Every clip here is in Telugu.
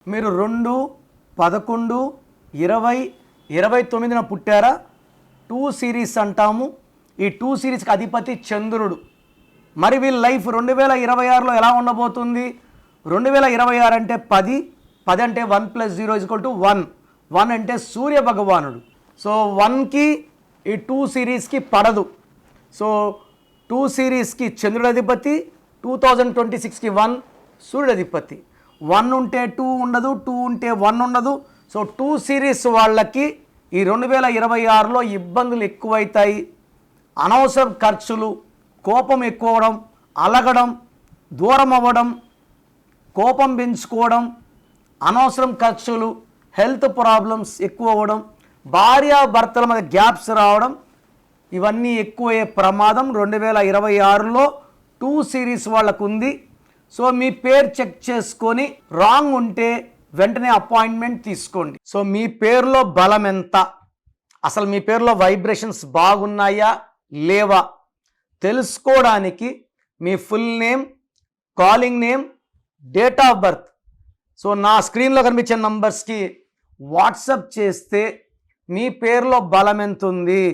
మీరు 2, 11, 20, 29న పుట్టారా? 2 సిరీస్ అంటాము. ఈ 2 సిరీస్కి అధిపతి చంద్రుడు. మరి వీళ్ళ లైఫ్ 2026లో ఎలా ఉండబోతుంది? 2026 అంటే 10, 10 అంటే 1 + 0 = 1, 1 అంటే సూర్య భగవానుడు. సో 1కి ఈ 2 సిరీస్కి పడదు. సో 2 సిరీస్కి చంద్రుడు అధిపతి, 2026కి 1 సూర్యుడు అధిపతి. 1 ఉంటే 2 ఉండదు, 2 ఉంటే 1 ఉండదు. సో 2 సిరీస్ వాళ్ళకి ఈ 2026లో ఇబ్బందులు ఎక్కువైతాయి. అనవసరం ఖర్చులు, కోపం ఎక్కువ అవడం, అలగడం, దూరం అవ్వడం, కోపం పెంచుకోవడం, అనవసరం ఖర్చులు, హెల్త్ ప్రాబ్లమ్స్ ఎక్కువ అవ్వడం, భార్యాభర్తల మధ్య గ్యాప్స్ రావడం, ఇవన్నీ ఎక్కువయ్యే ప్రమాదం 2026లో 2 సిరీస్ వాళ్ళకు ఉంది. సో మీ పేరు చెక్ చేసుకొని రాంగ్ ఉంటే వెంటనే అపాయింట్మెంట్ తీసుకోండి. సో మీ పేరులో బలం ఎంత, అసలు మీ పేరులో వైబ్రేషన్స్ బాగున్నాయా లేవా తెలుసుకోవడానికి మీ full name, calling name, date of birth so నా స్క్రీన్లో కనిపించే నంబర్స్కి వాట్సప్ చేస్తే మీ పేరులో బలం ఎంత ఉంది,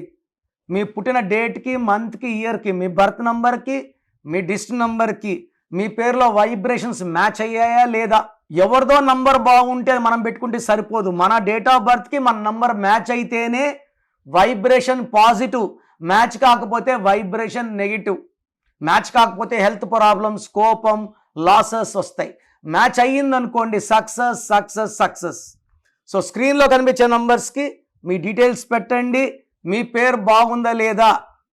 మీ పుట్టిన డేట్కి, మంత్కి, ఇయర్కి, మీ బర్త్ నంబర్కి, మీ డిస్ట్రిక్ట్ నంబర్కి మీ పేరులో వైబ్రేషన్స్ మ్యాచ్ అయ్యాయా లేదా. ఎవరిదో నంబర్ బాగుంటే మనం పెట్టుకుంటే సరిపోదు. మన డేట్ ఆఫ్ బర్త్కి మన నంబర్ మ్యాచ్ అయితేనే వైబ్రేషన్ పాజిటివ్, మ్యాచ్ కాకపోతే వైబ్రేషన్ నెగిటివ్. మ్యాచ్ కాకపోతే హెల్త్ ప్రాబ్లమ్స్, కోపం, లాసెస్ వస్తాయి. మ్యాచ్ అయ్యిందనుకోండి సక్సెస్ సక్సెస్ సక్సెస్. సో స్క్రీన్లో కనిపించే నంబర్స్కి మీ డీటెయిల్స్ పెట్టండి. మీ పేరు బాగుందా లేదా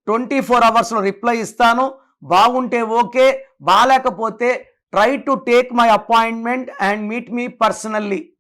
24 అవర్స్లో రిప్లై ఇస్తాను. బాగుంటే ఓకే, బాగాలేకపోతే try to take my appointment and meet me personally.